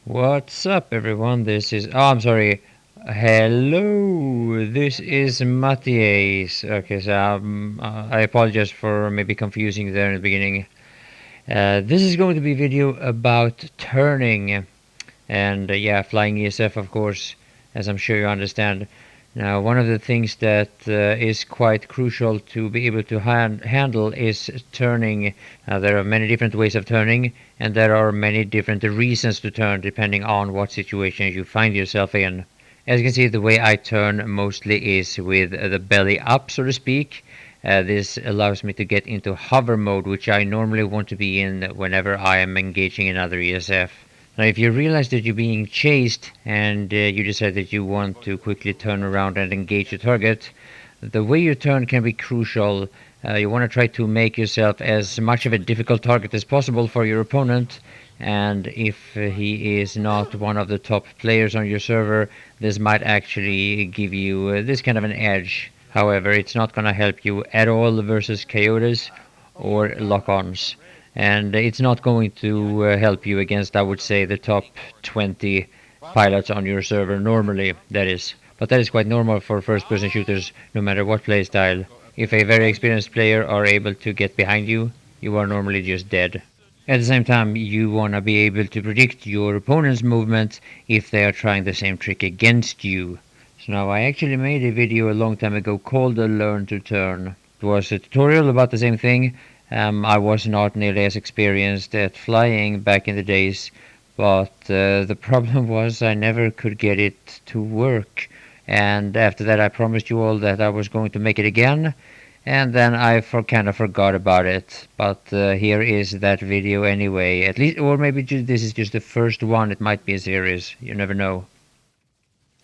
What's up, everyone? This is. Oh, I'm sorry. Hello, this is MattiAce. Okay, so I apologize for maybe confusing there in the beginning. This is going to be a video about turning and yeah, flying ESF, of course, as I'm sure you understand. Now, one of the things that is quite crucial to be able to handle is turning. There are many different ways of turning, and there are many different reasons to turn depending on what situation you find yourself in. As you can see, the way I turn mostly is with the belly up, so to speak. This allows me to get into hover mode, which I normally want to be in whenever I am engaging in other ESF. Now, if you realize that you're being chased and you decide that you want to quickly turn around and engage the target, the way you turn can be crucial. You want to try to make yourself as much of a difficult target as possible for your opponent. And if he is not one of the top players on your server, this might actually give you this kind of an edge. However, it's not going to help you at all versus coyotes or lock-ons, and it's not going to help you against, I would say, the top 20 pilots on your server normally, that is. But that is quite normal for first-person shooters, no matter what playstyle. If a very experienced player are able to get behind you, you are normally just dead. At the same time, you want to be able to predict your opponent's movement if they are trying the same trick against you. So now I actually made a video a long time ago called Learn to Turn. It was a tutorial about the same thing. I was not nearly as experienced at flying back in the days, but the problem was I never could get it to work. And after that, I promised you all that I was going to make it again, and then I kind of forgot about it. But here is that video anyway. At least, or maybe this is just the first one. It might be a series. You never know.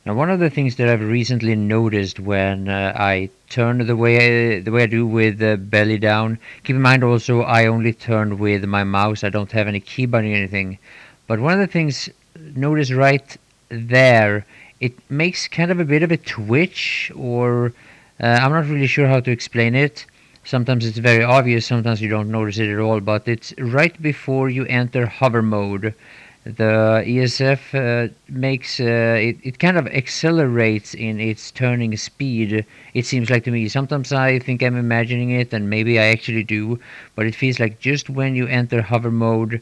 Now, one of the things that I've recently noticed when I turn the way I do with the belly down. Keep in mind also I only turn with my mouse. I don't have any key button or anything. But one of the things notice right there, it makes kind of a bit of a twitch, or I'm not really sure how to explain it. Sometimes it's very obvious, sometimes you don't notice it at all, but it's right before you enter hover mode. The ESF makes it kind of accelerates in its turning speed. It seems like to me. Sometimes I think I'm imagining it, and maybe I actually do. But it feels like just when you enter hover mode,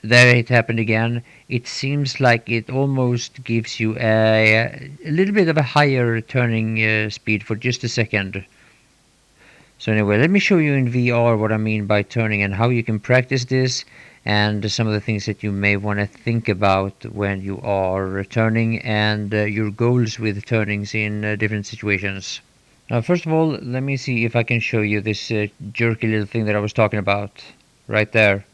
there it happened again. It seems like it almost gives you a little bit of a higher turning speed for just a second. So anyway, let me show you in VR what I mean by turning and how you can practice this, and some of the things that you may want to think about when you are turning, and your goals with turnings in different situations. Now, first of all, let me see if I can show you this jerky little thing that I was talking about right there.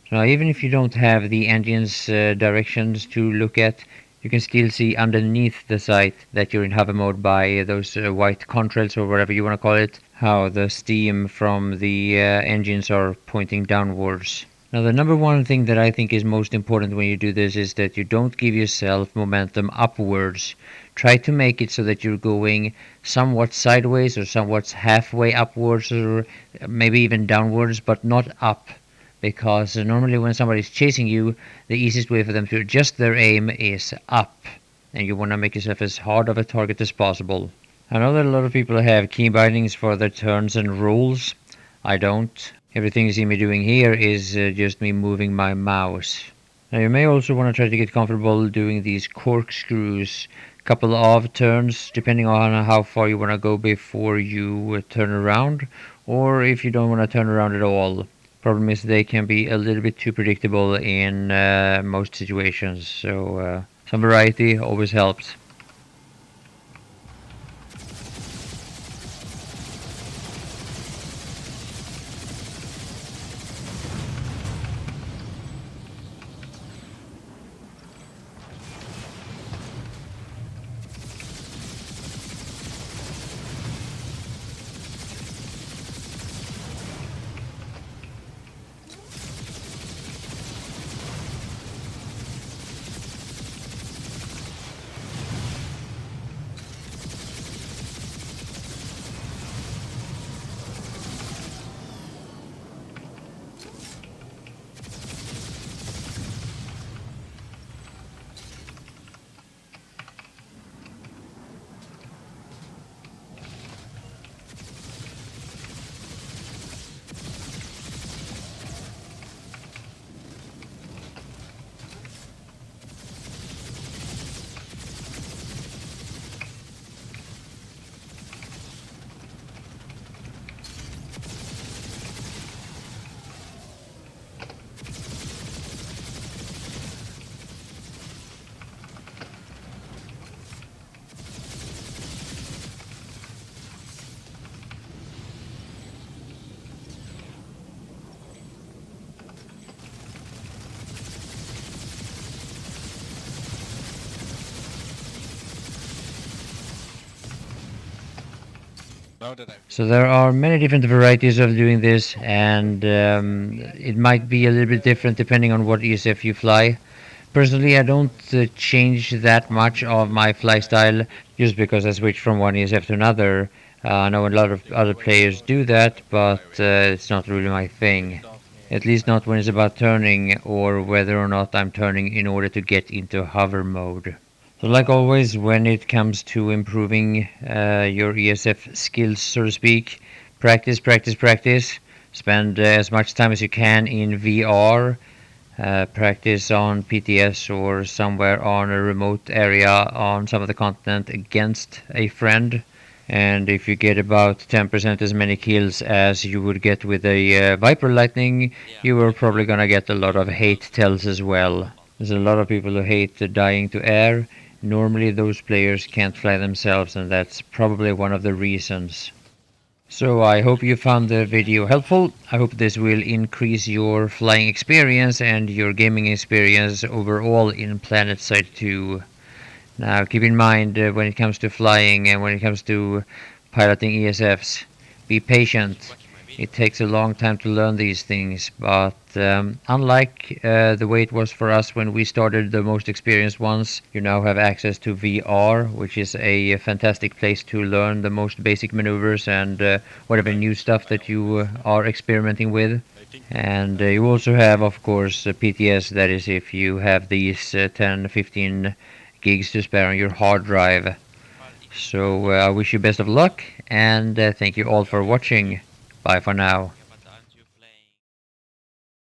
So now, even if you don't have the engine's directions to look at, you can still see underneath the sight that you're in hover mode by those white contrails or whatever you want to call it, how the steam from the engines are pointing downwards. Now, the number one thing that I think is most important when you do this is that you don't give yourself momentum upwards. Try to make it so that you're going somewhat sideways or somewhat halfway upwards, or maybe even downwards, but not up. Because normally when somebody's chasing you, the easiest way for them to adjust their aim is up. And you want to make yourself as hard of a target as possible. I know that a lot of people have key bindings for their turns and rolls. I don't. Everything you see me doing here is just me moving my mouse. Now, you may also want to try to get comfortable doing these corkscrews, couple of turns depending on how far you want to go before you turn around, or if you don't want to turn around at all. Problem is they can be a little bit too predictable in most situations, so some variety always helps. So there are many different varieties of doing this, and it might be a little bit different depending on what ESF you fly. Personally, I don't change that much of my fly style just because I switch from one ESF to another. I know a lot of other players do that, but it's not really my thing. At least not when it's about turning or whether or not I'm turning in order to get into hover mode. So, like always, when it comes to improving your ESF skills, so to speak, practice, practice, practice. Spend as much time as you can in VR. Practice on PTS or somewhere on a remote area on some of the continent against a friend. And if you get about 10% as many kills as you would get with a Viper Lightning, you are probably gonna get a lot of hate tells as well. There's a lot of people who hate dying to air. Normally, those players can't fly themselves, and that's probably one of the reasons. So I hope you found the video helpful. I hope this will increase your flying experience and your gaming experience overall in Planetside 2. Now keep in mind when it comes to flying and when it comes to piloting ESFs, be patient. It takes a long time to learn these things, but unlike the way it was for us when we started, the most experienced ones, you now have access to VR, which is a fantastic place to learn the most basic maneuvers and whatever new stuff that you are experimenting with. And you also have, of course, PTS, that is, if you have these 10, 15 gigs to spare on your hard drive. So I wish you best of luck, and thank you all for watching. Bye for now.